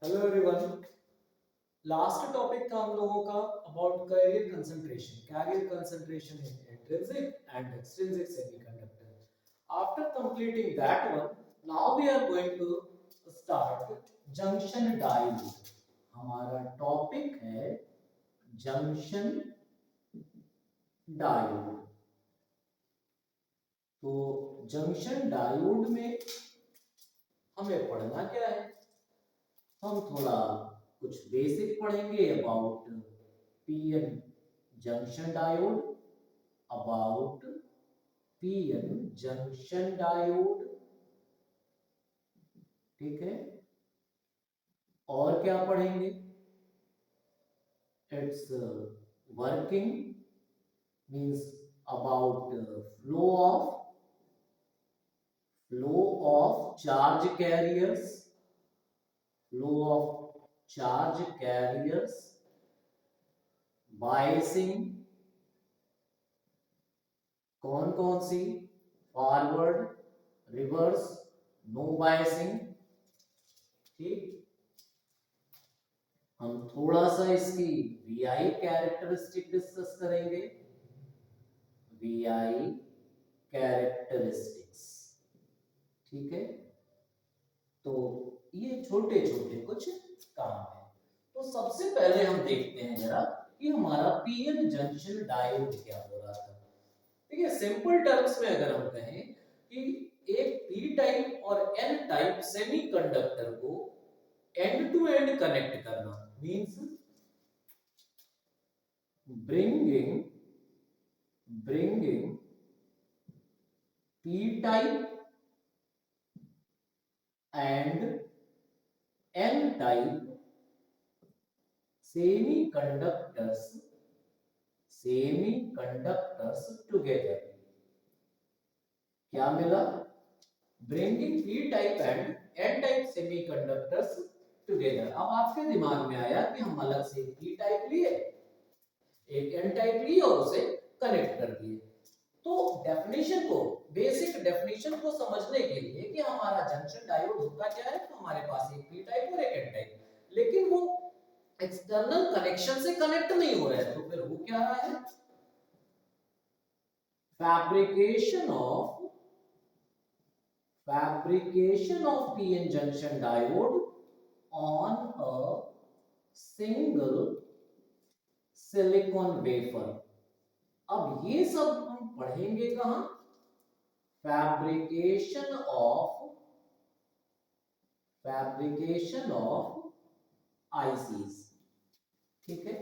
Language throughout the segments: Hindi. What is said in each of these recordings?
Hello everyone. लास्ट टॉपिक था हम लोगों का about carrier concentration in intrinsic and extrinsic semiconductor. After completing that one, now we are going to start junction diode. हमारा टॉपिक है जंक्शन डायोड। तो जंक्शन डायोड में हमें पढ़ना क्या है? हम थोड़ा कुछ बेसिक पढ़ेंगे about PN junction diode, about PN junction diode. ठीक है, और क्या पढ़ेंगे? It's working, means about flow of charge carriers, flow of charge carriers, biasing, कौन कौन सी, फॉरवर्ड, रिवर्स, नो बायसिंग। ठीक, हम थोड़ा सा इसकी वीआई कैरेक्टरिस्टिक डिस्कस करेंगे, वीआई कैरेक्टरिस्टिक्स। ठीक है, तो ये छोटे छोटे कुछ काम है। तो सबसे पहले हम देखते हैं जरा कि हमारा पीएन जंक्शन डायोड क्या हो रहा था। देखिए, सिंपल टर्म्स में अगर हम कहें कि एक पी टाइप और एन टाइप सेमीकंडक्टर को एंड टू एंड कनेक्ट करना means bringing p type and n type semiconductors together। क्या मिला? bringing p type and n type semiconductors together। अब आपके दिमाग में आया कि हम अलग से p टाइप लिए, एक n टाइप लिए और उसे कनेक्ट कर दिए। तो डेफिनेशन को, बेसिक डेफिनेशन को समझने के लिए कि हमारा जंक्शन डायोड होता क्या है, तो हमारे पास एक पी टाइप और एक एन टाइप, लेकिन वो एक्सटर्नल कनेक्शन से कनेक्ट नहीं हो रहा है, तो फिर वो क्या रहा है? fabrication of PN junction diode on a single silicon wafer। अब ये सब हम पढ़ेंगे कहां? Fabrication of ICs. ठीक है,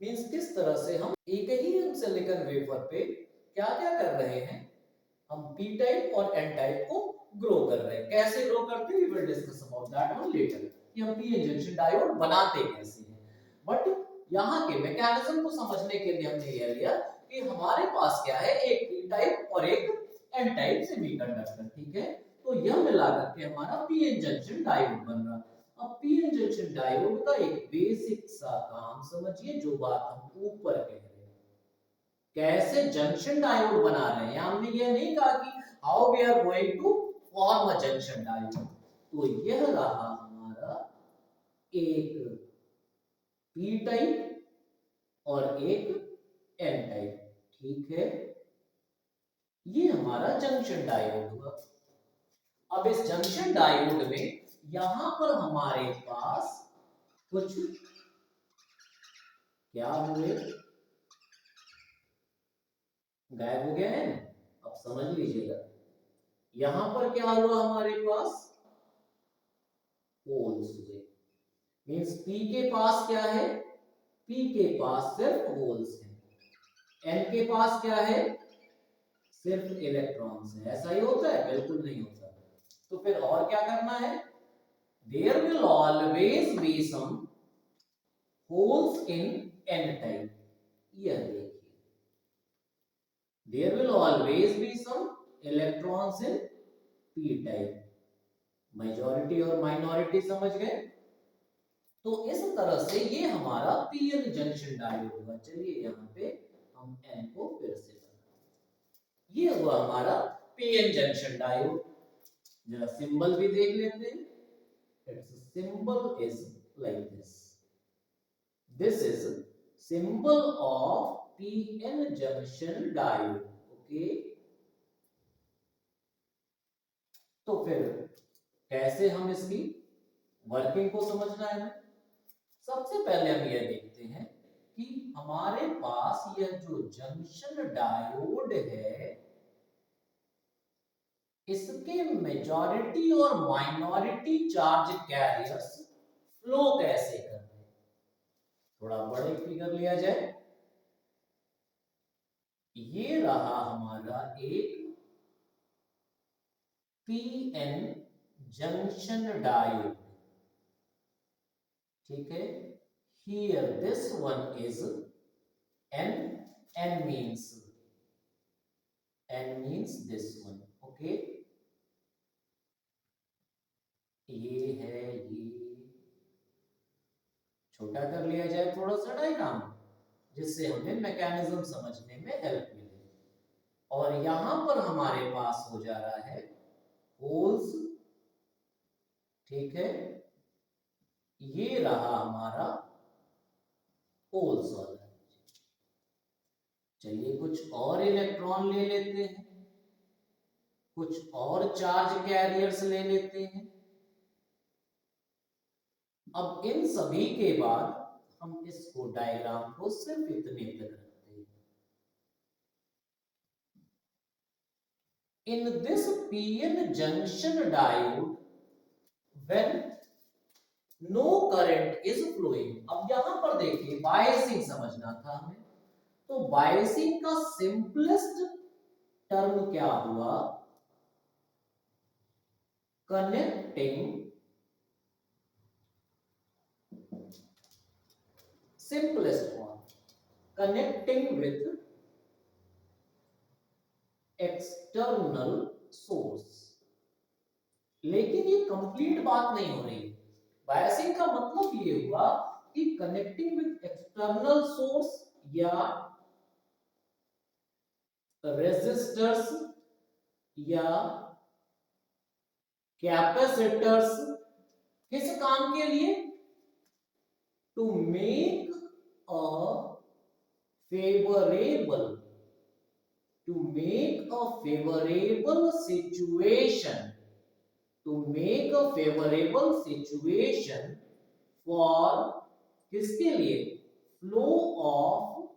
मींस किस तरह से हम एक ही हम सिलिकॉन वेफर पे क्या क्या कर रहे हैं, हम पी टाइप और एन टाइप को ग्रो कर रहे हैं। कैसे ग्रो करते हैं, we will discuss about that one later, कि हम पीएन जंक्शन डायोड बनाते कैसे हैं। बट यहाँ के मैकेनिज्म को समझने के लिए हमने यह लिया कि हमारे पास क्या है, एक पी टाइप और एक एन टाइप सेमीकंडक्टर। ठीक है, तो यह मिला करके हमारा पीएन जंक्शन डायोड बन रहा। अब पीएन जंक्शन डायोड का एक बेसिक सा काम समझिए, जो बात हम ऊपर कह रहे हैं, कैसे जंक्शन डायोड बना रहे हैं। हमने ये नहीं कहा कि how we are going to form a junction diode. तो यह रहा हमारा एक पी टाइप और एक एन टाइप। ठीक है, ये हमारा जंक्शन डायोड हुआ। अब इस जंक्शन डायोड में यहां पर हमारे पास कुछ क्या हुए, गायब हो गया है। अब समझ लीजिएगा, यहां पर क्या हुआ, हमारे पास होल्स हुए। मींस पी के पास क्या है, पी के पास सिर्फ होल्स है, एन के पास क्या है, सिर्फ इलेक्ट्रॉन्स है। ऐसा ही होता है? बिल्कुल नहीं होता। तो फिर और क्या करना है, there will always be some holes in N type. यह देखिए, there will always be some electrons in P type. Majority और माइनॉरिटी समझ गए? तो इस तरह से ये हमारा पीएन जंक्शन डायोड होगा। चलिए यहाँ पे हम एन को फिर से बनाते, ये हुआ हमारा पीएन जंक्शन डायोड। जरा सिंबल भी देख लेते हैं। It's symbol is like this. This is symbol of PN junction diode. Okay, तो फिर कैसे हम इसकी वर्किंग को समझना है? सबसे पहले हम यह देखते हैं कि हमारे पास यह जो जंक्शन डायोड है, इसके मेजॉरिटी और माइनॉरिटी चार्ज कैरियर्स फ्लो कैसे कर रहे हैं। थोड़ा बड़े फिगर लिया जाए, ये रहा हमारा एक पीएन जंक्शन डायोड, ठीक है। Here this one is N, N means this one, okay. ये है, ये छोटा कर लिया जाए थोड़ा सा डायग्राम, जिससे हमें मैकेनिज्म समझने में हेल्प मिले। और यहां पर हमारे पास हो जा रहा है होल्स, ठीक है। ये रहा हमारा होल्स वाला। चलिए कुछ और इलेक्ट्रॉन ले लेते हैं, कुछ और चार्ज कैरियर्स ले लेते हैं। अब इन सभी के बाद हम इसको डायग्राम को सिर्फ इतने तक रखते हैं। In this PN junction diode when no current is flowing. अब यहां पर देखिए बायसिंग समझना था हमें, तो बायसिंग का सिंपलेस्ट टर्म क्या हुआ? Connecting, simplest form, connecting with external source। लेकिन ये कंप्लीट बात नहीं हो रही। बायसिंग का मतलब ये हुआ कि कनेक्टिंग विद एक्सटर्नल सोर्स या रेजिस्टर्स या कैपेसिटर्स, किस काम के लिए? To make a favorable, to make a favorable situation, to make a favorable situation for किसके लिए? फ्लो ऑफ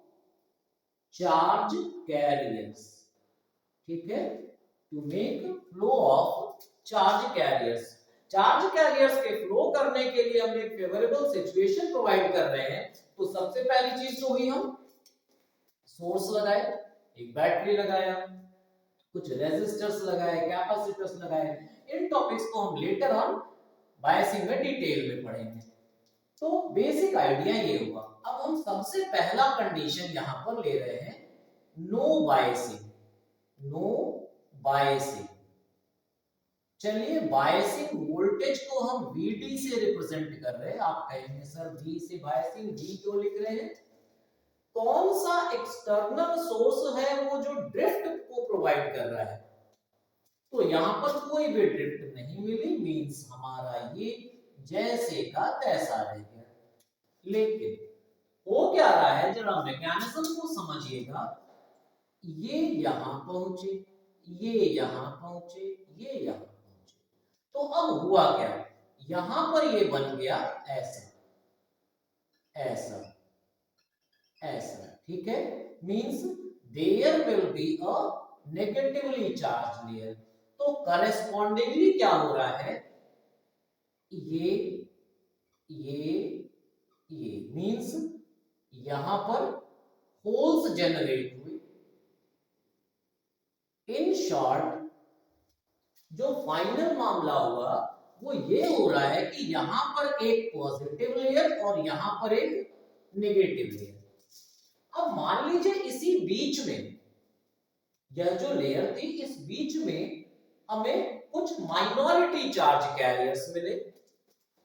चार्ज कैरियर्स, ठीक है। To make flow of charge carriers, charge carriers के फ्लो करने के लिए हम एक फेवरेबल सिचुएशन प्रोवाइड कर रहे हैं। तो सबसे पहली चीज जो हुई, हम सोर्स लगाए, एक बैटरी लगाया, कुछ रेजिस्टर्स लगाए, कैपेसिटर्स लगाए। इन टॉपिक्स को हम लेटर ऑन बायसिंग में डिटेल में पढ़ेंगे। तो बेसिक आइडिया ये हुआ। अब हम सबसे पहला कंडीशन यहां पर ले रहे हैं, नो बायसिंग, नो बायसिंग। चलिए बायसिंग वोल्टेज को हम VD से रिप्रेजेंट कर रहे हैं। आप कहेंगे सर V से बायसिंग, V क्यों लिख रहे हैं? कौन सा एक्सटर्नल सोर्स है वो जो ड्रिफ्ट को प्रोवाइड कर रहा है? तो यहां पर कोई भी ड्रिफ्ट नहीं मिली, मींस हमारा ये जैसे का तैसा रह गया। लेकिन हो क्या रहा है, जरा मैकेनिज्म को समझिएगा। ये यहां पहुंचे, ये यहां पहुंचे, ये यहां पहुंचे, तो अब हुआ क्या? यहां पर ये बन गया ऐसा, ऐसा, ऐसा, ठीक है। Means there will be a negatively charge layer. तो करेस्पॉन्डिंगली क्या हो रहा है? ये मींस यहां पर होल्स जनरेट हुए। इन शॉर्ट जो फाइनल मामला हुआ वो ये हो रहा है कि यहां पर एक पॉजिटिव लेयर और यहां पर एक नेगेटिव लेयर। अब मान लीजिए इसी बीच में, यह जो लेयर थी, इस बीच में हमें कुछ माइनॉरिटी चार्ज कैरियर्स मिले।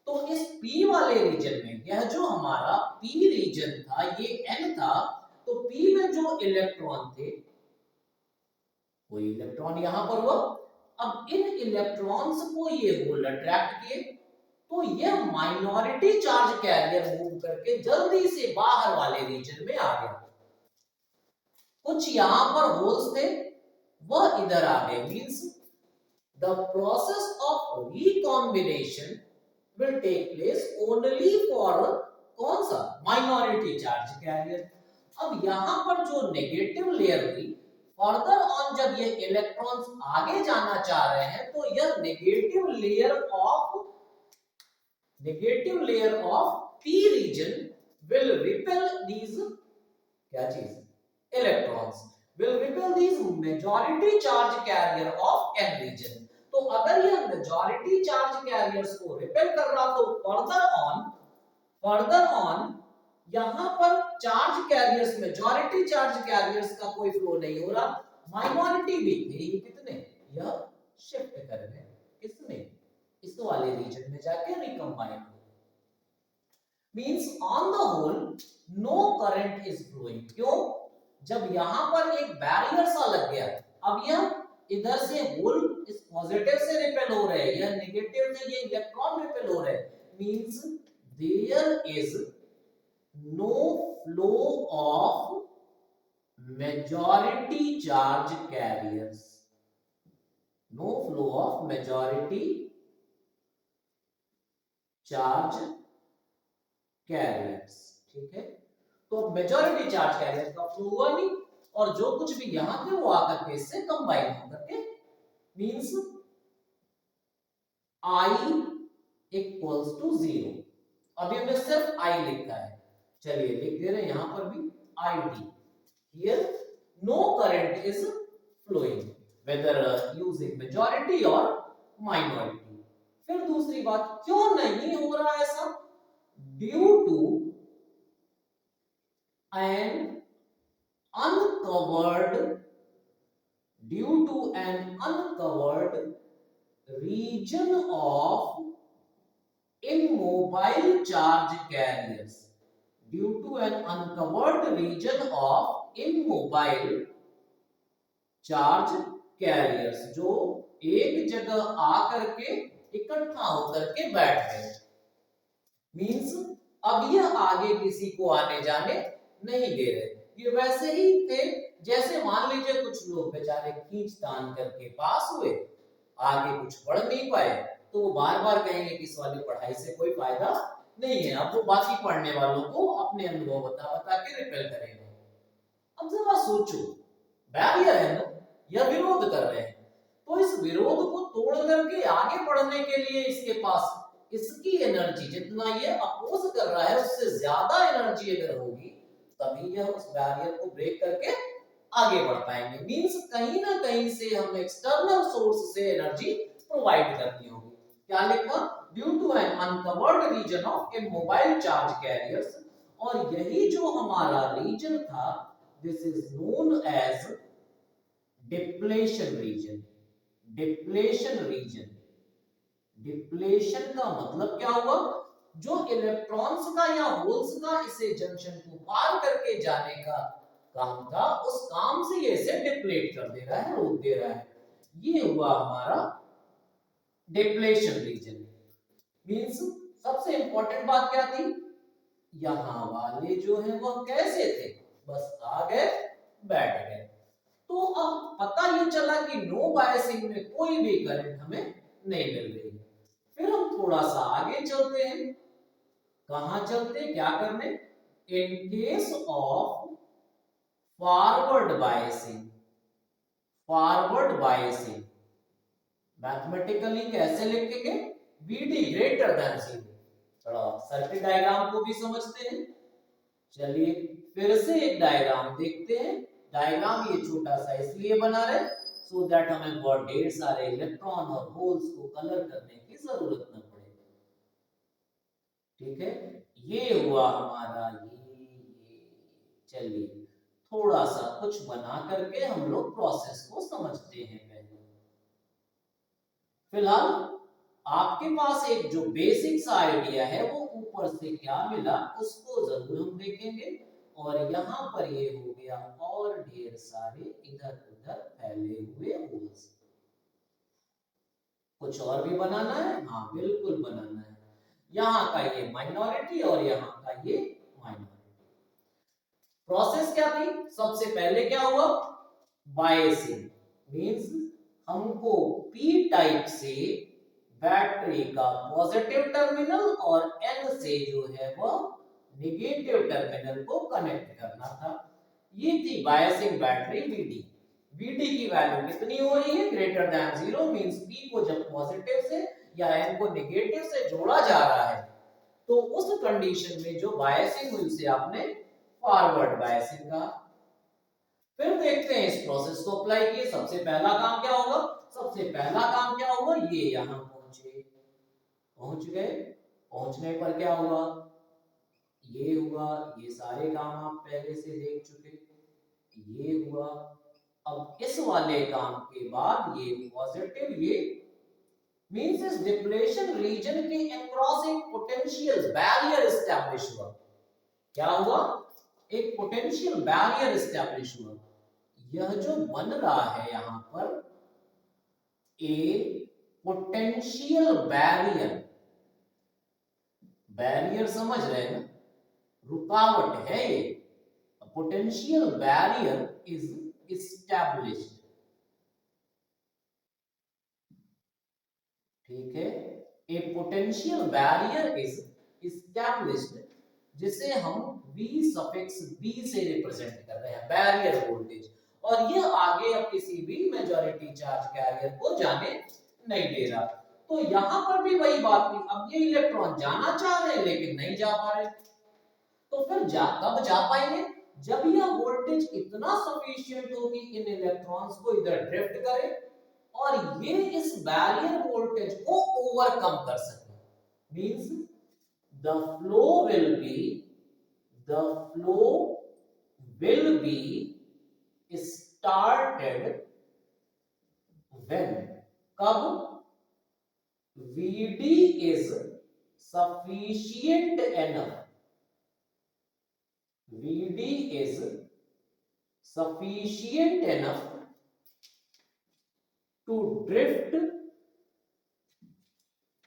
तो इस P वाले रीजन में, यह जो हमारा P रीजन था, ये N था, तो P में जो इलेक्ट्रॉन थे, कोई इलेक्ट्रॉन यहां पर हुआ। अब इन इलेक्ट्रॉन्स को ये होल अट्रैक्ट किए, तो ये माइनॉरिटी चार्ज कैरियर मूव करके जल्दी से बाहर वाले रीजन में आ गया। कुछ यहां पर होल्स थे, वह इधर आ गए। Means the process of recombination will take place only for कौन सा माइनॉरिटी चार्ज कैरियर। अब यहां पर जो नेगेटिव लेयर हुई, फर्दर ऑन जब ये इलेक्ट्रॉन्स आगे जाना चाह रहे हैं तो यह negative layer of p region will repel these क्या चीज electrons will repel these majority charge carrier of n region। तो अगर यह मेजॉरिटी चार्ज कैरियर्स को रिपेल कर रहा तो फर्दर ऑन यहां पर charge carriers majority charge carriers का कोई फ्लो नहीं हो रहा, माइनॉरिटी भी थे कितने यह शिफ्ट कर गए किसमें इस वाले रीजन में जाके रिकंबाइन हो। Means on the whole no current is flowing. क्यों? जब यहां पर एक बैरियर सा लग गया, अब यह इधर से होल इस पॉजिटिव से रिपेल हो रहे हैं, यह नेगेटिव से ये इलेक्ट्रॉन रिपेल हो रहे हैं। Means there is no flow of majority charge carriers, no flow of majority charge carriers. ठीक है, तो मेजॉरिटी चार्ज कैरियर का फ्लो हुआ नहीं और जो कुछ भी यहां थे वो आकर के इससे कंबाइन होकर के मींस I इक्वल्स टू 0। अभी हमने सिर्फ I लिखा है, चलिए लिख दे रहे हैं यहां पर भी ID। Here no current is flowing whether using majority और माइनॉरिटी। फिर दूसरी बात, क्यों नहीं हो रहा ऐसा? Due to an uncovered region of immobile charge carriers, due to an uncovered region of immobile charge carriers जो एक जगह आकर के इकट्ठा होकर के बैठ गए। मींस अब यह आगे किसी को आने जाने नहीं दे रहे, ये वैसे ही थे जैसे मान लीजिए कुछ लोग बेचारे खींच तान करके पास हुए, आगे कुछ पढ़ नहीं पाए तो वो बार बार कहेंगे कि इस वाली पढ़ाई से कोई फायदा नहीं है, अब वो बाकी पढ़ने वालों को अपने अनुभव बता बता के रिपेल करेंगे। अब जरा सोचो, बैरियर है ना, यह विरोध कर रहे हैं, तो इस विरोध को तोड़ करके आगे बढ़ने के लिए इसके पास इसकी एनर्जी जितना ये अपोज कर रहा है उससे ज्यादा एनर्जी अगर होगी तभी यह उस बैरियर को ब्रेक करके आगे बढ़ पाएंगे। मींस कहीं ना कहीं से हमें एक्सटर्नल सोर्स से एनर्जी प्रोवाइड करनी होगी। क्या लिखा? Due to an uncovered region of immobile charge carriers, और यही जो हमारा रीजन था this is known as depletion region. Depletion region, depletion का मतलब क्या हुआ? जो इलेक्ट्रॉन्स का या होल्स का इसे जंक्शन को पार करके जाने का काम था उस काम से ये इसे डिप्लेट कर दे रहा है, रोक दे रहा है। ये हुआ हमारा डिप्लेशन रीजन। मींस सबसे इंपॉर्टेंट बात क्या थी? यहां वाले जो है वह कैसे थे? बस आ गए बैठ गए। तो अब पता ये चला कि नो बायसिंग में कोई भी करंट हमें नहीं मिल रही। फिर हम थोड़ा सा आगे चलते हैं। कहां चलते? क्या करने? In case of forward biasing, forward biasing mathematically कैसे लिखेंगे? VD greater than 0। थोड़ा सर्किट डायग्राम को भी समझते हैं। चलिए फिर से एक डायग्राम देखते हैं। डायग्राम ये छोटा सा इसलिए बना रहे सो दैट हमें बहुत ढेर सारे इलेक्ट्रॉन और होल्स को कलर करने की जरूरत न पड़े। ठीक है, ये हुआ हमारा ये। चलिए थोड़ा सा कुछ बना करके हम लोग प्रोसेस को समझते हैं। पहले फिलहाल आपके पास एक जो बेसिक सा आइडिया है वो ऊपर से क्या मिला उसको जरूर हम देखेंगे। और यहाँ पर ये हो गया और ढेर सारे इधर उधर फैले हुए होल्स। कुछ और भी बनाना है? हाँ बिल्कुल बनाना है। यहाँ का ये माइनॉरिटी और यहाँ का ये माइनॉरिटी। प्रोसेस क्या थी? सबसे पहले क्या हुआ? बायसिंग मींस हमको पी टाइप से बैटरी का पॉजिटिव टर्मिनल और एन से जो है वो नेगेटिव टर्मिनल को कनेक्ट करना था। ये थी बायसिंग बैटरी वीडी। वीडी की वैल्यू कितनी हो रही है? ग्रेटर देन 0 मींस पी को जब पॉजिटिव से या एन को नेगेटिव से जोड़ा जा रहा है तो उस कंडीशन में जो बायसिंग हुई उसे आपने फॉरवर्ड बायसिंग कहा। फिर देखते हैं इस प्रोसेस को अप्लाई किए। सबसे पहला काम क्या होगा? सबसे पहला काम क्या होगा? ये यहां पहुंचे, पहुंच गए। पहुंचने पर क्या हुआ? ये हुआ। ये सारे काम आप पहले से देख चुके। ये हुआ। अब इस वाले काम के बाद ये पॉजिटिव, ये मींस इस डिप्लेशन रीजन के अक्रॉस एक पोटेंशियल बैरियर एस्टैब्लिश हुआ। क्या हुआ? एक पोटेंशियल बैरियर एस्टैब्लिश हुआ। यह जो बन रहा है यहां पर ए पोटेंशियल बैरियर, बैरियर समझ रहे हैं ना, रुकावट है ये। पोटेंशियल बैरियर इज एस्टैब्लिश्ड, ठीक है। ए पोटेंशियल बैरियर इज एस्टैब्लिश्ड, जिसे हम V सफिक्स B से रिप्रेजेंट कर रहे हैं, बैरियर वोल्टेज। और यह आगे अब किसी भी मेजॉरिटी चार्ज कैरियर को जाने नहीं दे रहा। तो यहां पर भी वही बात थी। अब ये इलेक्ट्रॉन जाना चाह रहे हैं लेकिन नहीं जा पा रहे। तो फिर कब जा पाएंगे? जब यह वोल्टेज इतना सफिशिएंट हो कि इन इलेक्ट्रॉन्स को इधर ड्रिफ्ट करे और ये इस बैरियर वोल्टेज को ओवरकम कर सके। Means the flow will be started when, कब? Vd is sufficient enough, Vd is sufficient enough to drift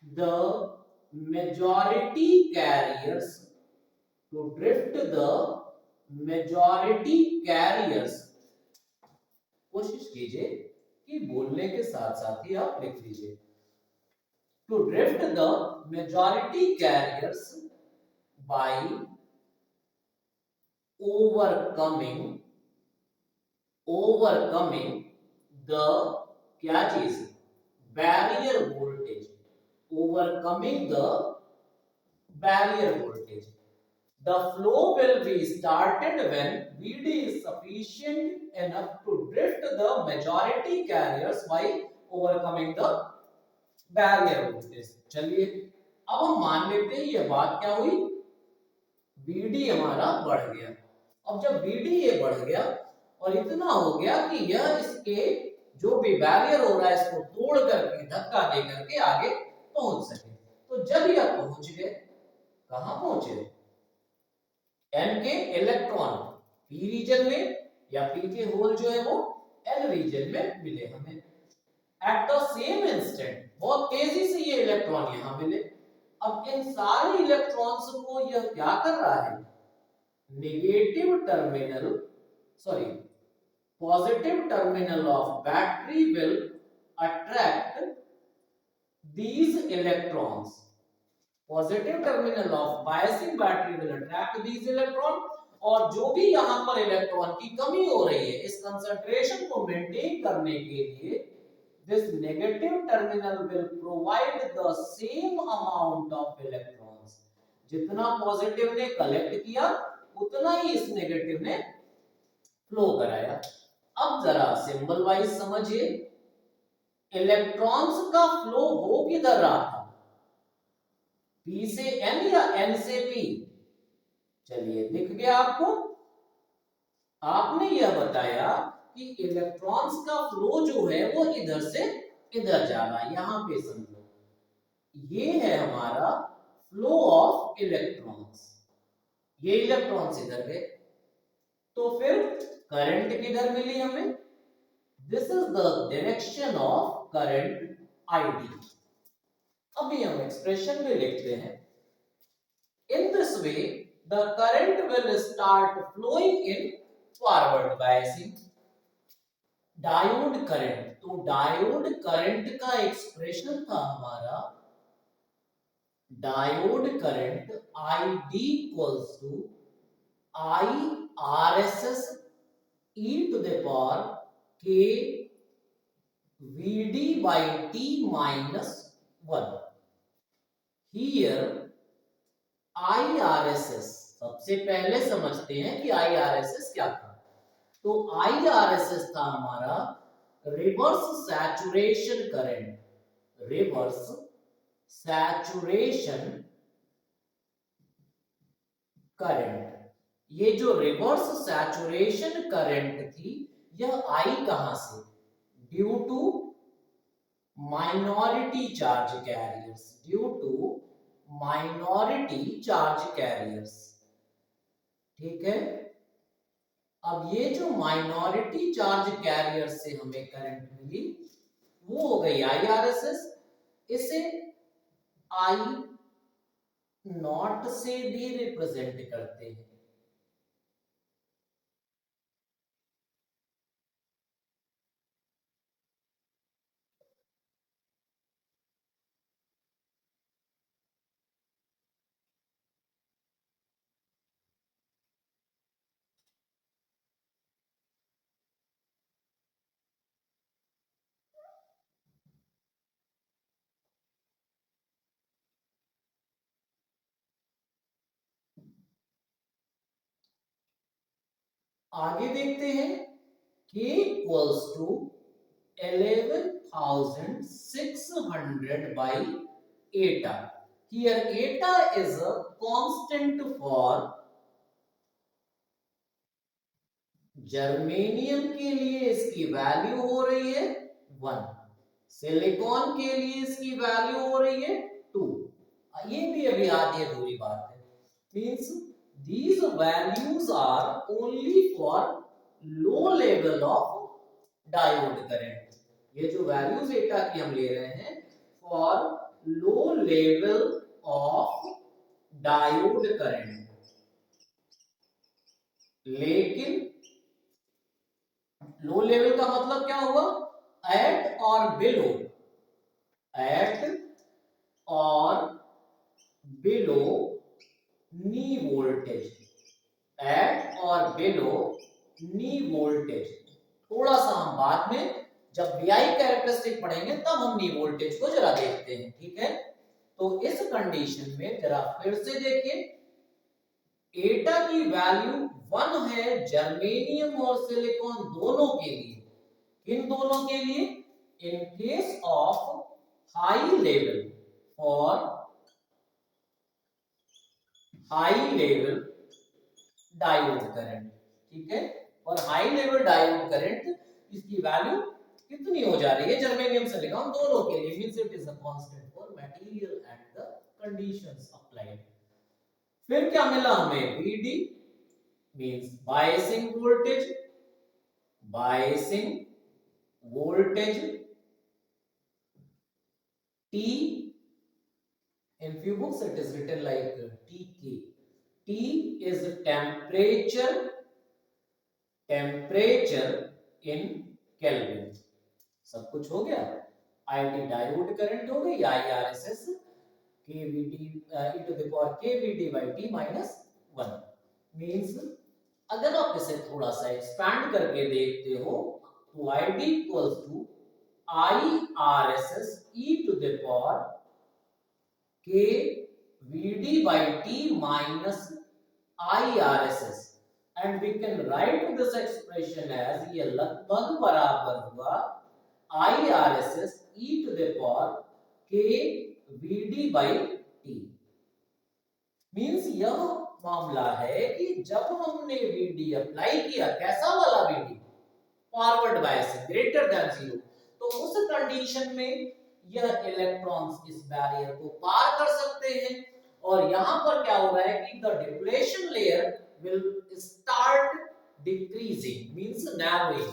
the majority carriers, कोशिश कीजिए कि बोलने के साथ साथ ही आप लिख लीजिए। To drift the majority carriers by overcoming the क्या चीज? Barrier voltage, overcoming the barrier voltage. The flow will be started when Vd is sufficient enough to drift the majority carriers by overcoming the barrier voltage. चलिए अब हम मान लेते हैं ये बात क्या हुई? Vd हमारा बढ़ गया। अब जब Vd ये बढ़ गया और इतना हो गया कि यह इसके जो भी बैरियर हो रहा है इसको तोड़ करके, धक्का दे करके आगे पहुंच सके। तो जब यह पहुंच गए, कहां पहुंचे? एन के इलेक्ट्रॉन पी रीजन में, या पी के होल जो है वो एन रीजन में मिले हमें। एट द सेम इंस्टेंट बहुत तेजी से ये इलेक्ट्रॉन यहां मिले। अब इन सारे इलेक्ट्रॉन्स को यह क्या कर रहा है? Negative terminal, sorry positive terminal of battery will attract these electrons. Positive terminal of biasing battery will attract these electrons, और जो भी यहां पर इलेक्ट्रॉन की कमी हो रही है इस कंसंट्रेशन को मेंटेन करने के लिए, this negative terminal will provide the same amount of electrons. जितना पॉजिटिव ने कलेक्ट किया उतना ही इस नेगेटिव ने फ्लो कराया। अब जरा सिंबल वाइज समझिए, इलेक्ट्रॉन्स का फ्लो हो किधर रहा था? P से N या N से P? चलिए दिख गया आपको। आपने यह बताया कि इलेक्ट्रॉन्स का फ्लो जो है वो इधर से इधर जा रहा है। यहां पे समझो, ये है हमारा फ्लो ऑफ इलेक्ट्रॉन्स। ये इलेक्ट्रॉन्स इधर गए तो फिर करंट किधर मिली हमें? This is the direction of current ID। अभी हम एक्सप्रेशन में लिखते हैं। In this way, the current will start flowing in forward biasing. Diode current, तो डायोड करंट का एक्सप्रेशन था हमारा, diode current ID equals to IRSS e to the power k VD by T minus 1. Here IRSS सबसे पहले समझते हैं कि IRSS क्या था। तो IRSS था हमारा reverse saturation current, reverse saturation current. ये जो रिवर्स सैचुरेशन करंट थी, यह आई कहां से? Due to minority charge carriers, due to minority charge carriers. ठीक है, अब ये जो माइनॉरिटी चार्ज कैरियर से हमें करंट मिली वो हो गई IRSS। इसे आई नॉट से भी रिप्रेजेंट करते हैं। आगे देखते हैं, K equals to 11,600 by eta. Here eta is a constant for germanium के लिए इसकी वैल्यू हो रही है 1, सिलिकॉन के लिए इसकी वैल्यू हो रही है 2। ये भी अभी आधी अधूरी बात है। Means these values are only for low level of diode current। ये जो वैल्यूज एटा की हम ले रहे हैं for low level of diode current. लेकिन लो लेवल का मतलब क्या हुआ? एट और बिलो, एट और बिलो नी वोल्टेज, एट और बिलो नी वोल्टेज। थोड़ा सा हम बाद में जब VI कैरेक्टरिस्टिक पढ़ेंगे तब हम नी वोल्टेज को जरा देखते हैं। ठीक है, तो इस कंडीशन में जरा फिर से देखिए, एटा की वैल्यू 1 है जर्मेनियम और सिलिकॉन दोनों के लिए। किन दोनों के लिए? In case of high level, और हाई लेवल डायोड करंट। ठीक है, और हाई लेवल डायोड करंट इसकी वैल्यू कितनी हो जा रही है जर्मेनियम सिलिकॉन दोनों के लिए? Means it is a constant for material and the conditions applied. फिर क्या मिला हमें? VD means biasing voltage, biasing voltage. T, in few books it is written like TK. T is temperature, temperature in Kelvin। सब कुछ हो गया। IT डायोड करंट हो गई, IRSS KVD e to the power KVD by T minus 1। Means अगर आप इसे थोड़ा सा एक्सपैंड करके देखते हो तो ID equals to IRSS e to the power KVD by T minus IRSS, and we can write this expression as ये लगभग बराबर हुआ IRSS e to the power KVD by T। Means यह मामला है कि जब हमने VD अप्लाई किया, कैसा वाला VD? Forward biasing greater than 0, तो उस कंडीशन में यह इलेक्ट्रॉन्स इस बैरियर को पार कर सकते हैं। और यहां पर क्या हो रहा है कि the depletion layer will start decreasing, means narrowing.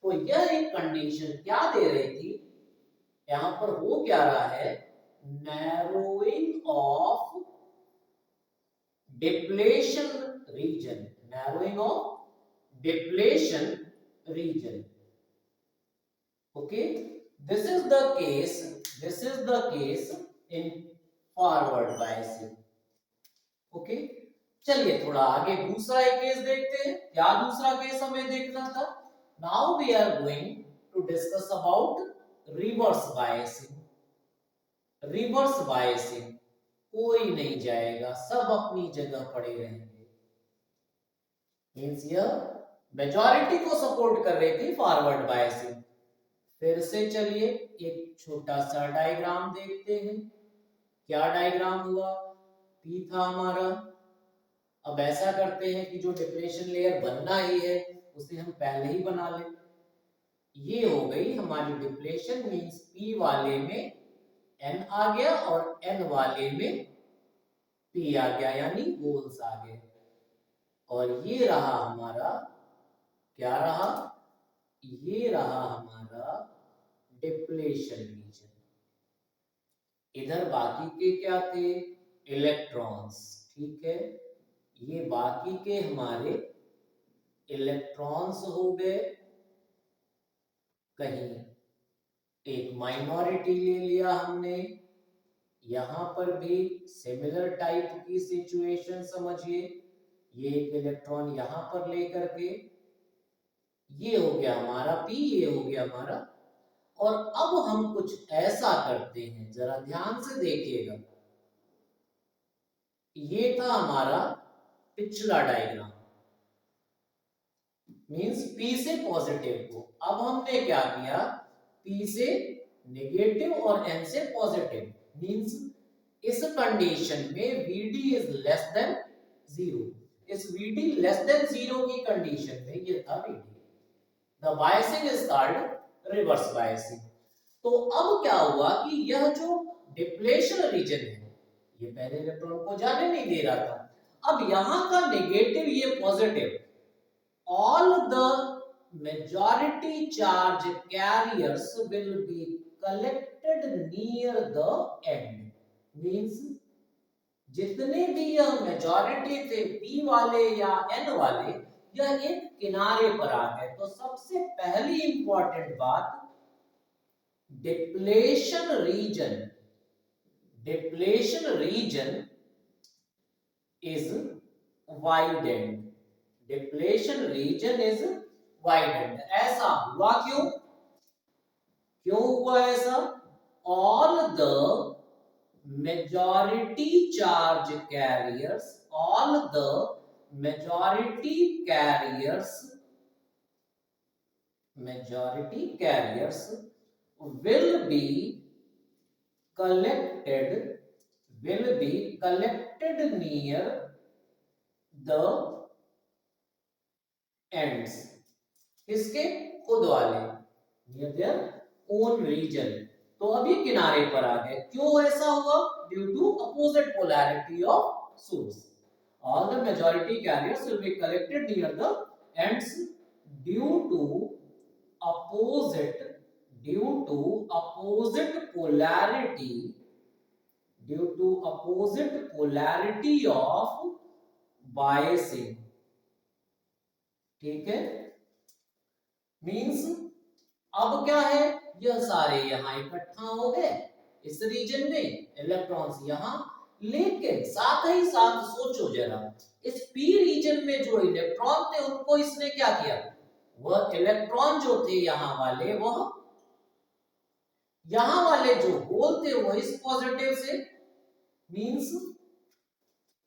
तो यह एक कंडीशन क्या दे रही थी? यहां पर हो क्या रहा है? Narrowing of depletion region, narrowing of depletion region. Okay, this is the case in forward biasing. Okay, चलिए थोड़ा आगे दूसरा एक केस देखते हैं. क्या दूसरा केस हमें देखना था? Now we are going to discuss about reverse biasing. Reverse biasing, कोई नहीं जाएगा, सब अपनी जगह पड़े रहेंगे. मींस यह मेजॉरिटी को सपोर्ट कर रही थी फॉरवर्ड बायसिंग. फिर से चलिए एक छोटा सा डायग्राम देखते हैं. क्या डायग्राम हुआ? पी था हमारा. अब ऐसा करते हैं कि जो डिप्लेशन लेयर बनना ही है उसे हम पहले ही बना लें. ये हो गई हमारी डिप्लेशन. मींस पी वाले में एन आ गया और एन वाले में पी आ गया, यानी गोल्स आ गए. और ये रहा हमारा, क्या रहा? ये रहा हमारा डिप्लेशन रीजन. इधर बाकी के क्या थे? इलेक्ट्रॉन्स. ठीक है, ये बाकी के हमारे इलेक्ट्रॉन्स हो गए. कहीं एक माइनॉरिटी ले लिया हमने. यहां पर भी सिमिलर टाइप की सिचुएशन समझिए. ये एक इलेक्ट्रॉन यहां पर लेकर के, ये हो गया हमारा पी, ये हो गया हमारा. और अब हम कुछ ऐसा करते हैं, जरा ध्यान से देखिएगा. ये था हमारा पिछला डायग्राम. मींस पी से पॉजिटिव को. अब हमने क्या किया? पी से नेगेटिव और एन से पॉजिटिव. मींस इस कंडीशन में Vd इज लेस देन 0. इस Vd लेस देन 0 की कंडीशन में ये था Vd. The biasing is called reverse biasing. तो अब क्या हुआ कि यह जो डिप्लेशन रीजन है, ये पहले इलेक्ट्रॉन को जाने नहीं दे रहा था. अब यहां का नेगेटिव, ये positive, all the majority charge carriers will be collected near the end. Means जितने भी यह मेजॉरिटी थे पी वाले या एन वाले, यह एक किनारे पर आ गए. तो सबसे पहली इंपॉर्टेंट बात, depletion region is widened. Depletion region is widened. ऐसा हुआ क्यों? क्यों हुआ ऐसा? All the majority charge carriers, all the majority carriers will be collected near the ends. किसके? खुद वाले. near their own region. तो अभी किनारे पर आ गए. क्यों ऐसा हुआ? due to opposite polarity of source. All the majority carriers will be collected near the ends due to opposite polarity of biasing. ठीक है, मींस अब क्या है? यह सारे यहां इकट्ठा हो गए इस रीजन में, इलेक्ट्रॉन्स यहां. लेकिन साथ ही साथ सोचो जरा, इस पी रीजन में जो इलेक्ट्रॉन थे उनको इसने क्या किया? वह इलेक्ट्रॉन जो थे यहां वाले, वह यहां वाले जो होल थे वो इस पॉजिटिव से. मींस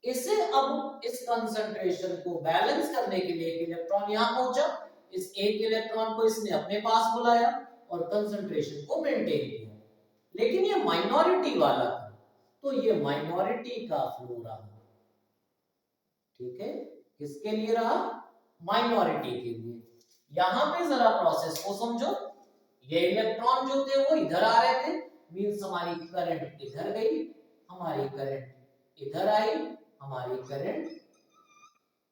इसे अब इस कंसंट्रेशन को बैलेंस करने के लिए एक इलेक्ट्रॉन यहां पहुंचा. इस एक इलेक्ट्रॉन को इसने अपने पास बुलाया और कंसंट्रेशन को मेंटेन किया. लेकिन ये माइनॉरिटी वाला था, तो ये माइनॉरिटी का फ्लो रहा. ठीक है, किसके लिए रहा? माइनॉरिटी के लिए. यहां पे जरा प्रोसेस को समझो. ये इलेक्ट्रॉन जो थे वो इधर आ रहे थे. मींस हमारी करंट इधर गई, हमारी करंट इधर आई, हमारी करंट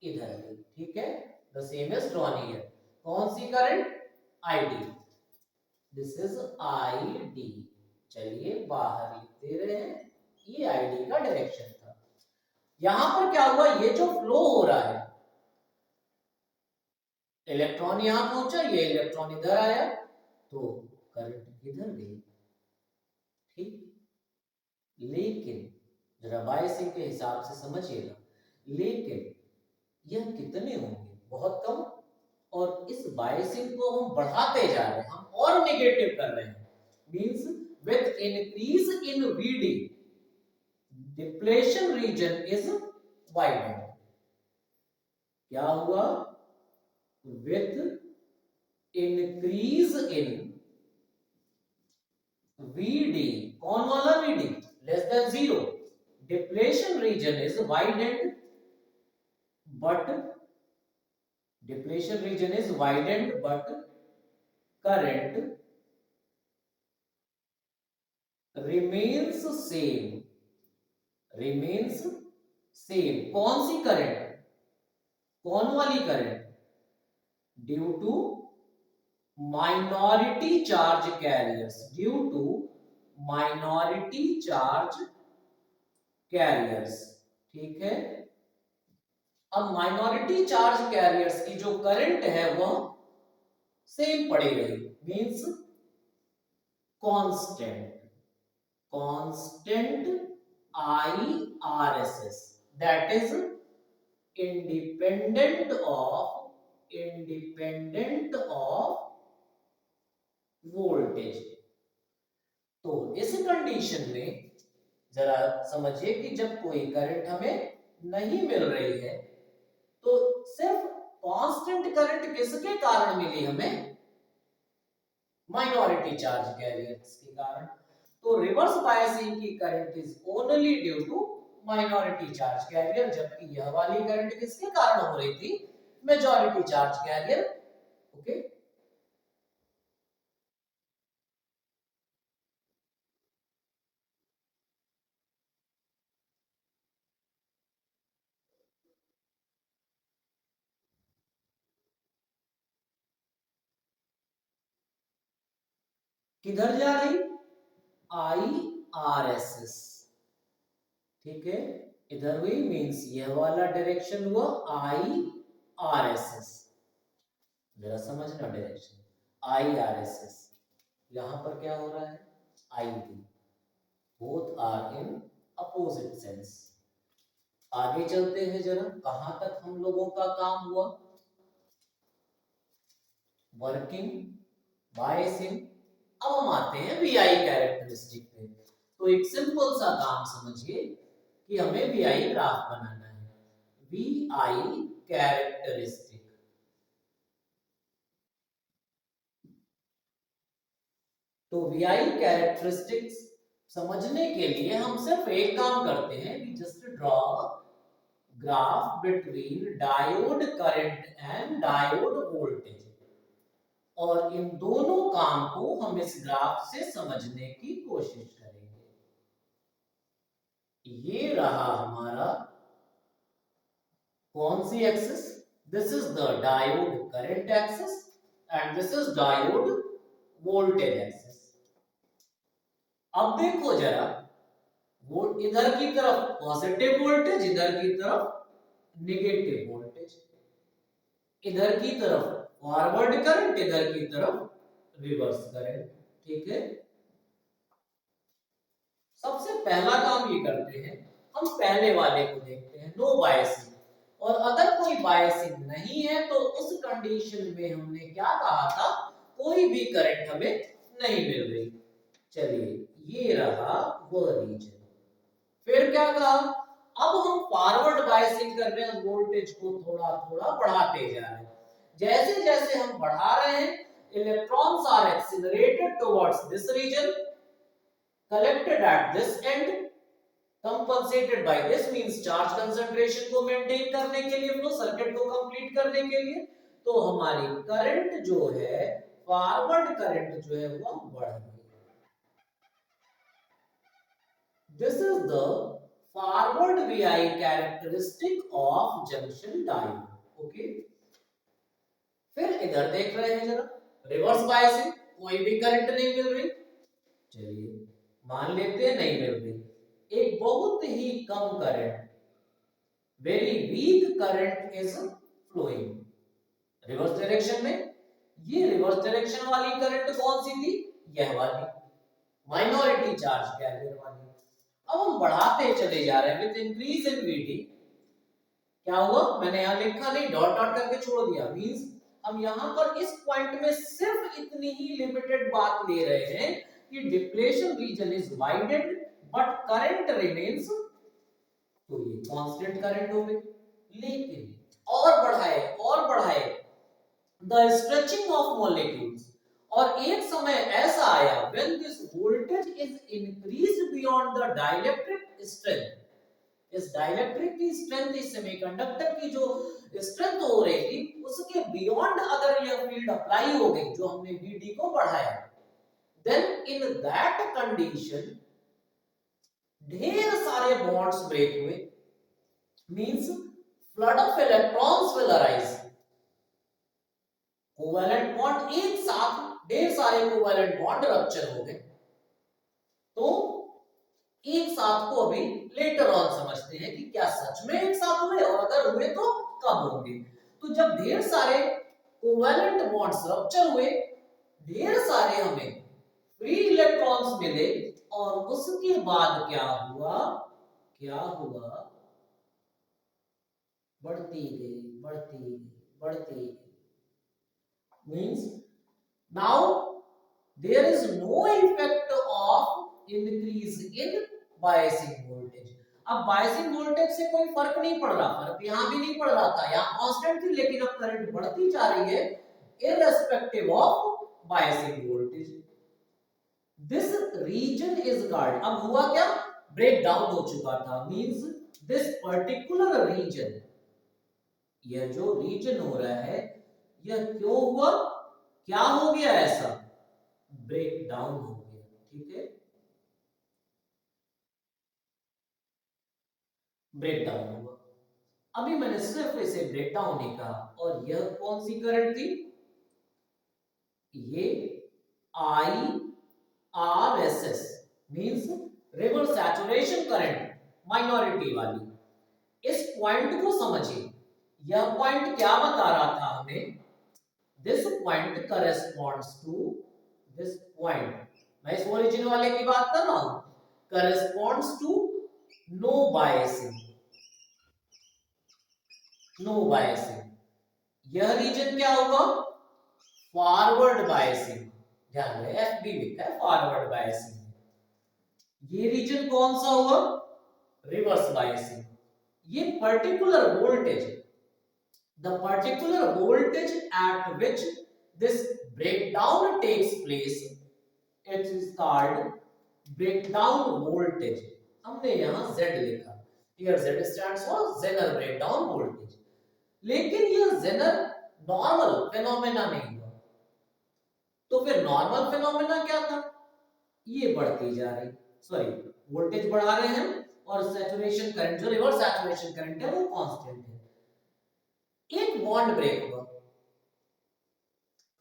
इधर गई. ठीक है, the same is drawn here. कौन सी current? ID. This is ID. चलिए बाहर लिख दे रहे हैं. ये आईडी का डायरेक्शन था. यहां पर क्या हुआ, ये जो फ्लो हो रहा है, इलेक्ट्रॉन यहां पहुंचा, ये इलेक्ट्रॉन इधर आया, तो करंट इधर गई, ठीक। लेकिन जरा बायसिंग के हिसाब से समझिएगा, लेकिन यह कितने होंगे, बहुत कम। और इस बायसिंग को हम बढ़ाते जा रहे हैं, हम और नेगेटिव कर रहे हैं, means with increase in VD depletion region is widened. क्या हुआ, विथ इंक्रीज इन वीडी, कौन वाला VD, less than 0, depletion region is widened, but depletion region is widened but current remains same, remains same। कौन सी करंट, कौन वाली current, due to minority charge carriers, due to minority charge carriers, ठीक है। अब माइनॉरिटी चार्ज कैरियर्स की जो करंट है वह सेम पड़ी रही, means constant, constant IRSS, that is independent of voltage। तो इस कंडीशन में जरा समझिए कि जब कोई करंट हमें नहीं मिल रही है, तो सिर्फ कांस्टेंट करंट किसके कारण मिली हमें, माइनॉरिटी चार्ज कैरियर्स के कारण। तो रिवर्स बायसिंग की current is only due to minority charge carrier, जबकि यह वाली करंट किसके कारण हो रही थी, मेजॉरिटी चार्ज कैरियर। ओके, किधर जा रही, IRSS, ठीक है, इधर हुई, मींस यह वाला डायरेक्शन हुआ IRSS, जरा समझना डायरेक्शन IRSS। यहां पर क्या हो रहा है, IB, both are in opposite sense. आगे चलते हैं जरा, कहां तक हम लोगों का काम हुआ, वर्किंग, बायसिंग। अब हम आते हैं VI कैरेक्टरिस्टिक पे। तो एक सिंपल सा काम समझिए कि हमें VI ग्राफ बनाना है, VI कैरेक्टरिस्टिक। तो VI कैरेक्टरिस्टिक्स समझने के लिए हम सिर्फ एक काम करते हैं, we just draw graph between diode current and diode voltage, और इन दोनों काम को हम इस ग्राफ से समझने की कोशिश करेंगे। ये रहा हमारा कौन सी axis, this is the diode current axis and this is diode voltage axis. अब देखो जरा, वो इधर की तरफ पॉजिटिव वोल्टेज, इधर की तरफ नेगेटिव वोल्टेज, इधर की तरफ फॉरवर्ड करंट, इधर की तरफ रिवर्स करंट, ठीक है। सबसे पहला काम ये करते हैं, हम पहले वाले को देखते हैं, नो बायसिंग। और अगर कोई बायसिंग नहीं है तो उस कंडीशन में हमने क्या कहा था, कोई भी करंट हमें नहीं मिल रही। चलिए, ये रहा वो रीजन। फिर क्या कहा, अब हम फॉरवर्ड बायसिंग कर रहे हैं, वोल्टेज को थोड़ा थोड़ा बढ़ाते जा रहे हैं। जैसे जैसे हम बढ़ा रहे हैं, electrons are accelerated towards this region, collected at this end, compensated by this, means charge concentration को maintain करने के लिए, फ्लो सर्किट को कंप्लीट करने के लिए, तो हमारी करंट जो है, फॉरवर्ड करंट जो है वो बढ़ रही है। This is the forward VI characteristic of junction diode. Okay, फिर इधर देख रहे हैं जरा, रिवर्स बायसिंग, कोई भी करंट नहीं मिल रही। चलिए मान लेते हैं नहीं मिल रही, एक बहुत ही कम current, very weak current is flowing. Reverse direction में ये रिवर्स डायरेक्शन वाली करंट कौन सी थी, यह वाली माइनॉरिटी चार्ज कैरियर वाली। अब हम बढ़ाते चले जा रहे हैं विद इंक्रीज इन वीडी। क्या हुआ, मैंने यहां लिखा नहीं, डॉट डॉट करके छोड़ दिया, मींस हम यहां पर इस पॉइंट में सिर्फ इतनी ही लिमिटेड बात ले रहे हैं कि depletion region is widened but current remains, तो ये कांस्टेंट करंट हो गई। लेकिन और बढ़ाए द स्ट्रेचिंग ऑफ मॉलिक्यूल्स, और एक समय ऐसा आया when this voltage is increased beyond the dielectric strength, इस डाइलेक्ट्रिक की स्ट्रेंथ, इस सेमीकंडक्टर की जो स्ट्रेंथ हो रही थी उसके बियॉन्ड अगर यह फील्ड अप्लाई हो गई जो हमने Vd को बढ़ाया, देन इन दैट कंडीशन ढेर सारे बॉन्ड्स ब्रेक हुए, means flood of electrons will arise. Covalent bond एक साथ ढेर सारे कोवैलेंट बॉन्ड रप्चर हो गए, तो एक साथ को अभी लेटर ऑन समझते हैं कि क्या सच में एक साथ हुए और अगर हुए तो कब होंगे। तो जब ढेर सारे कोवैलेंट बॉन्ड्स रप्चर हुए, ढेर सारे हमें फ्री इलेक्ट्रॉन्स मिले, और उसके बाद क्या हुआ, बढ़ती गई means now there is no effect of increase in biasing voltage। अब बायसिंग वोल्टेज से कोई फर्क नहीं पड़ रहा, फर्क यहां भी नहीं पड़ रहा था, यहां कांस्टेंट थी, लेकिन अब करंट बढ़ती जा रही है irrespective of biasing voltage। this region is guard, अब हुआ क्या, ब्रेक डाउन हो चुका था, मींस this particular region, यह जो रीजन हो रहा है यह क्यों हुआ, क्या हो गया, ऐसा ब्रेक डाउन हो गया। ठीक है, ब्रेक डाउन हुआ। अभी मैंने सिर्फ इसे ब्रेक डाउन नहीं कहा, और यह कौन सी करंट थी, ये IRSS means reverse saturation current, minority वाली। इस पॉइंट को समझिए, यह पॉइंट क्या बता रहा था हमें, this point corresponds to this point, मैं इस ओरिजिन वाले की बात कर रहा हूं, करेस्पॉन्ड्स टू नो बायसिंग, यह रीजन क्या होगा, फॉरवर्ड बायसिंग, ध्यान रहे FB लिखा है फॉरवर्ड बायसिंग। ये रीजन कौन सा होगा, रिवर्स बायसिंग। ये particular voltage, the particular voltage at which this breakdown takes place, it is called breakdown voltage. हमने यहां Z लिखा, here Z stands for Zener breakdown voltage. लेकिन यह जेनर नॉर्मल फेनोमेना नहीं हुआ, तो फिर नॉर्मल फेनोमेना क्या था, ये बढ़ती जा रही, सॉरी वोल्टेज बढ़ा रहे हैं और सैचुरेशन करंट, जो रिवर्स सैचुरेशन करंट है वो कांस्टेंट है। एक बॉन्ड ब्रेक हुआ,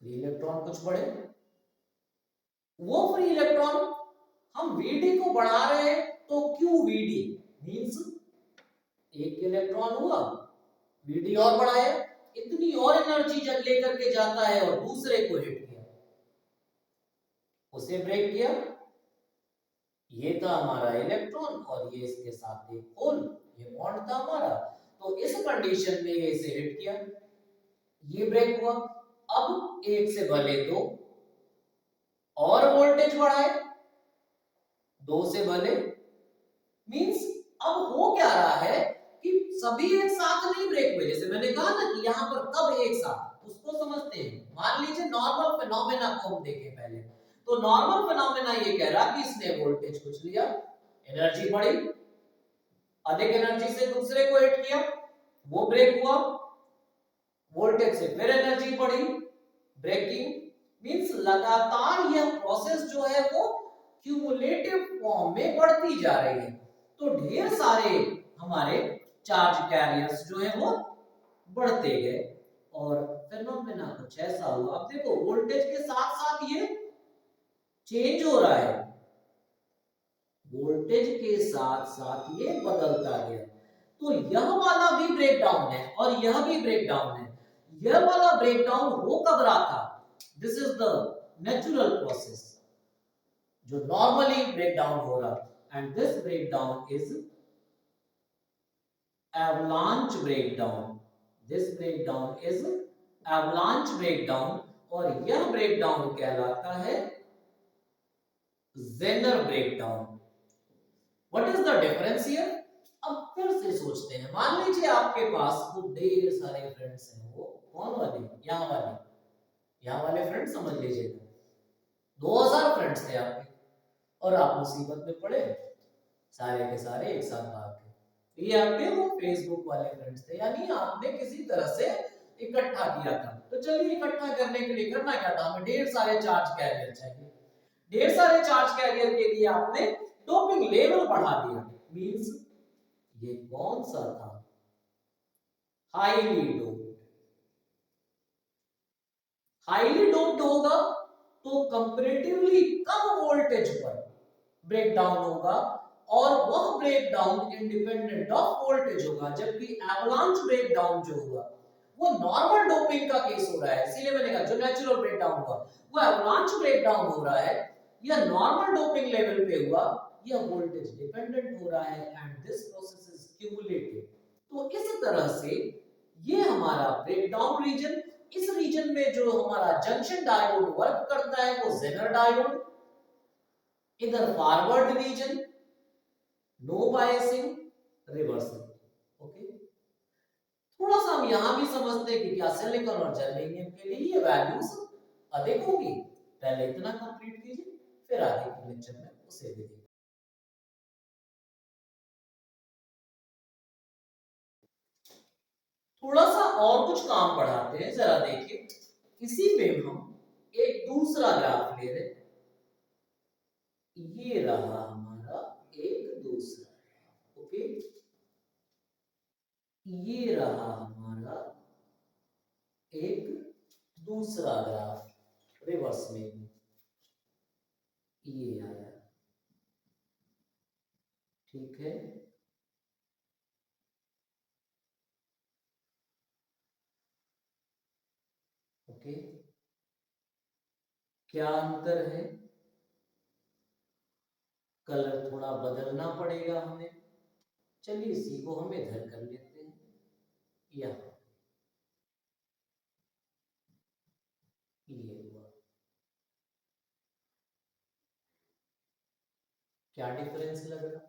फ्री इलेक्ट्रॉन कुछ बढ़े, वो फ्री इलेक्ट्रॉन हम Vd को बढ़ा रहे हैं, तो QVd मींस एक इलेक्ट्रॉन हुआ, Vd और बढ़ाया, इतनी और एनर्जी जब लेकर के जाता है और दूसरे को हिट किया, उसे ब्रेक किया, ये था हमारा इलेक्ट्रॉन और ये इसके साथ एक होल, ये बॉन्ड था हमारा, तो इस कंडीशन में ये इसे हिट किया, ये ब्रेक हुआ। अब एक से भले दो और वोल्टेज बढ़ाए, दो से भले, मींस अब हो क्या रहा है कि सभी एक साथ नहीं ब्रेक हुए, जैसे मैंने कहा ना कि यहां पर कब एक साथ, उसको समझते हैं। मान लीजिए नॉर्मल फेनोमेना को हम देखें पहले, तो नॉर्मल फेनोमेना ये कह रहा कि इसने वोल्टेज कुछ लिया, एनर्जी बढ़ी, अधिक एनर्जी से दूसरे को हिट किया, वो ब्रेक हुआ, वोल्टेज से फिर एनर्जी बढ़ी, ब्रेकिंग, मींस लगातार यह प्रोसेस जो है वो क्यूमुलेटिव फॉर्म में बढ़ती जा रही है। तो ढेर सारे हमारे चार्ज कैरियर्स जो है वो बढ़ते गए और फेनोमेना कुछ ऐसा हुआ। अब देखो वोल्टेज के साथ साथ ये चेंज हो रहा है, वोल्टेज के साथ साथ ये बदलता गया, तो यह वाला भी ब्रेक डाउन है और यह भी ब्रेक डाउन है। यह वाला ब्रेक डाउन हो कब रहा था? This is the natural process जो नॉर्मली ब्रेक डाउन हो रहा, and this break down is avalanche breakdown. This breakdown is avalanche breakdown और यह ब्रेकडाउन कहलाता है Zener breakdown. What is the difference here? अब फिर से सोचते हैं, मान लीजिए आपके पास वो ढेर सारे फ्रेंड्स हैं, वो कौन वाले? यहाँ वाले फ्रेंड्स समझ लीजिएगा, 2000 फ्रेंड्स थे आपके और आप मुसीबत में पड़े, सारे के सारे एक साथ भाग गए। ये आपके वो फेसबुक वाले फ्रेंड्स थे, यानी आपने किसी तरह से इकट्ठा किया था। तो चलिए इकट्ठा करने के लिए करना क्या था, हमें ढेर सारे चार्ज कैरियर चाहिए। ढेर सारे चार्ज कैरियर के लिए आपने डोपिंग लेवल बढ़ा दिया। मींस ये कौन सा था? Highly doped. हाईली डोप्ड होगा तो कंपैरेटिवली कम वोल्टेज पर ब्रेकडाउन होगा और वह ब्रेकडाउन इंडिपेंडेंट ऑफ वोल्टेज होगा, जबकि एवलांच ब्रेकडाउन जो होगा वो नॉर्मल डोपिंग का केस हो रहा है। इसीलिए मैंने कहा जो नेचुरल ब्रेकडाउन हुआ वो एवलांच ब्रेकडाउन हो रहा है, यह नॉर्मल डोपिंग लेवल पे हुआ, यह वोल्टेज डिपेंडेंट हो रहा है, and this process is cumulative. तो इस तरह से ये हमारा ब्रेकडाउन रीजन, इस रीजन में जो हमारा जंक्शन डायोड वर्क करता है वो जेनर डायोड, इधर forward region no biasing, reversal. Okay, थोड़ा सा हम यहां भी समझते हैं कि क्या सिलिकॉन और जर्मेनियम के लिए ये वैल्यूज अधिक होगी। पहले इतना कंप्लीट कीजिए, फिर आगे के लेक्चर में उसे भी देखेंगे। थोड़ा सा और कुछ काम बढ़ाते हैं, जरा देखिए। इसी में हम एक दूसरा ग्राफ ले रहे हैं, ये रहा हमारा एक दूसरा। ओके, ये रहा हमारा एक दूसरा ग्राफ रिवर्स में, ये आया। ठीक है, ओके, क्या अंतर है? कलर थोड़ा बदलना पड़ेगा हमें। चलिए इसी को हम इधर कर लेते हैं, यहाँ ये हुआ। क्या डिफरेंस लग रहा?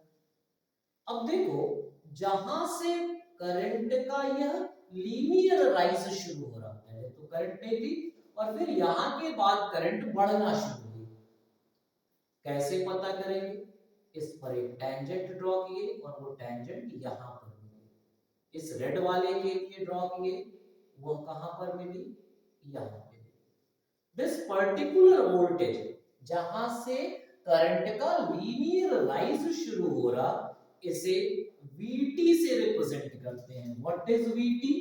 अब देखो, जहां से करंट का यह लीनियर राइज शुरू हो रहा है, तो करंट नहीं थी और फिर यहां के बाद करंट बढ़ना शुरू हुई। कैसे पता करेंगे? इस पर एक टेंजेंट ड्रॉ किए और वो टेंजेंट यहां पर मिली, इस रेड वाले के लिए ड्रॉ किए, वो कहां पर मिली? यहां पे। दिस पर्टिकुलर वोल्टेज जहां से करंट का लीनियर राइज शुरू हो रहा, इसे VT से रिप्रेजेंट करते हैं। What is VT?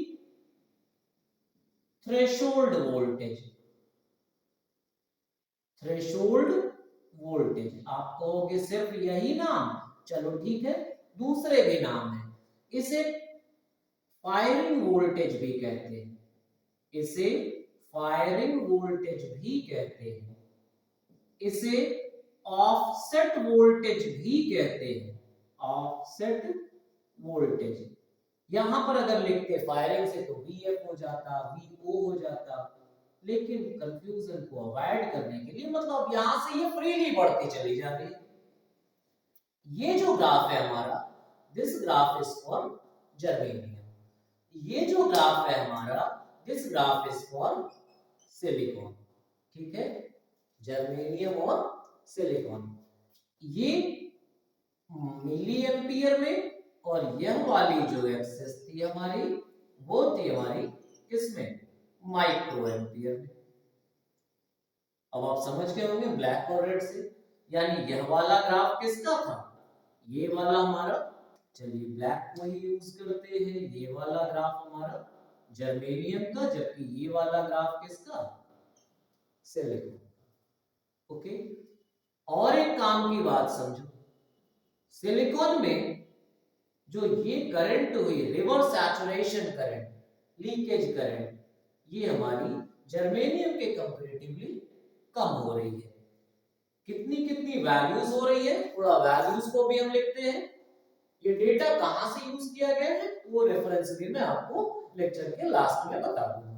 Threshold voltage. Threshold voltage, आप कहोगे सिर्फ यही नाम? चलो ठीक है, दूसरे भी नाम है। इसे फायरिंग वोल्टेज भी कहते हैं, इसे फायरिंग वोल्टेज भी कहते हैं, इसे ऑफसेट वोल्टेज भी कहते हैं, ऑफसेट वोल्टेज। यहां पर अगर लिखते फायरिंग से तो VF हो जाता, VO हो जाता, लेकिन कंफ्यूजन को अवॉइड करने के लिए, मतलब यहां से ये फ्रीली बढ़ती चली जा रही है। ये जो ग्राफ है हमारा, this graph is for germanium. ये जो ग्राफ है हमारा, this graph is for silicon. ठीक है, जर्मेनियम और सिलिकॉन, ये मिली एम्पियर में, और यह वाली जो एक्सिस थी हमारी, वो थी हमारी किसमें? माइक्रो एम्पियर में। अब आप समझ गए होंगे ब्लैक और रेड से, यानी यह वाला ग्राफ किसका था? ये वाला हमारा। चलिए ब्लैक को ही यूज करते हैं, ये वाला ग्राफ हमारा जर्मेनियम का, जबकि ये वाला ग्राफ किसका? सिलिकॉन। ओके, और एक काम की बात समझो, सिलिकॉन में जो ये करंट हुई reverse saturation current, leakage current, ये हमारी जर्मेनियम के कंपैरेटिवली कम हो रही है। कितनी कितनी वैल्यूज हो रही है, थोड़ा वैल्यूज को भी हम लिखते हैं। ये डेटा कहां से यूज किया गया है वो रेफरेंस भी मैं आपको लेक्चर के लास्ट में बता दूंगा।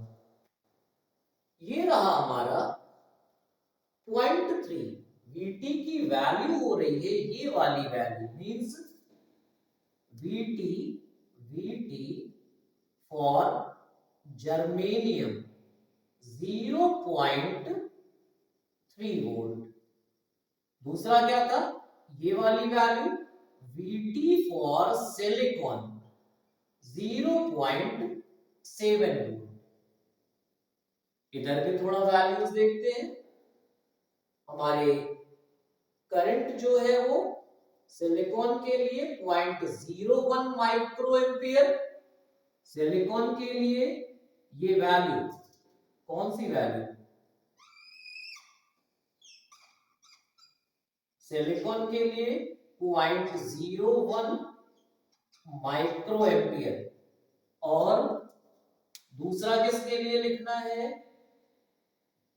ये रहा हमारा पॉइंट 3, Vt की वैल्यू हो रही है ये वाली value, means Vt for germanium 0.3 volt. दूसरा क्या था, ये वाली value Vt for silicon 0.7 volt. इधर भी थोड़ा वैल्यूज देखते हैं। हमारे करंट जो है वो सिलिकॉन के लिए 0.01 माइक्रो एम्पियर, सिलिकॉन के लिए ये वैल्यू कौन सी वैल्यू, सिलिकॉन के लिए 0.01 माइक्रो एम्पियर, और दूसरा किसके लिए लिखना है,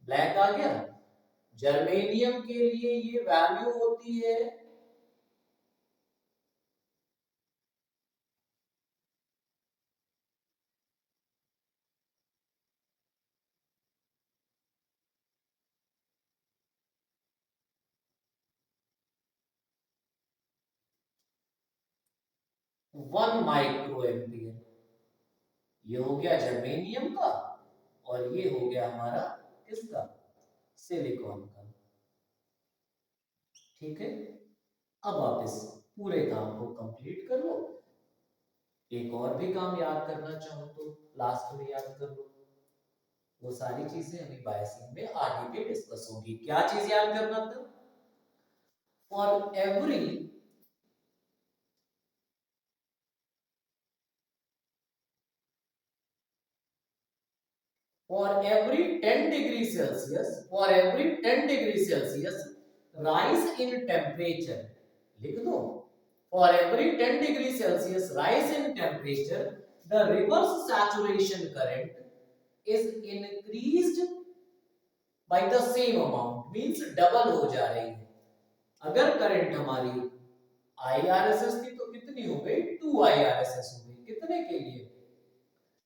ब्लैक आ गया, जर्मेनियम के लिए ये वैल्यू होती है 1 माइक्रो एम्पियर। ये हो गया जर्मेनियम का, और ये हो गया हमारा किसका, सिलिकॉन का। ठीक है, अब आप इस पूरे काम को कंप्लीट कर लो। एक और भी काम याद करना चाहो तो लास्ट में याद कर लो। वो सारी चीजें अभी बायसिंग में आगे भी डिस्कस होगी। क्या चीज याद करना था, for every for every 10 degree Celsius rise in temperature, लिख दो, for every 10 degree Celsius rise in temperature the reverse saturation current is increased by the same amount, means double हो जा रही है। अगर करंट हमारी IRSS थी तो कितनी हो गई, 2 IRSS हो गई। कितने के लिए,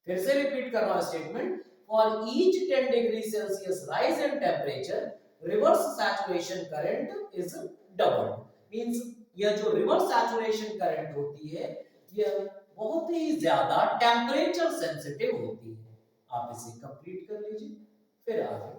फिर से रिपीट कर रहा हूं statement, for each 10 degree Celsius rise in temperature reverse saturation current is doubled, means यह जो रिवर्स सैचुरेशन करंट होती है यह बहुत ही ज्यादा टेम्परेचर सेंसिटिव होती है। आप इसे कंप्लीट कर लीजिए, फिर आगे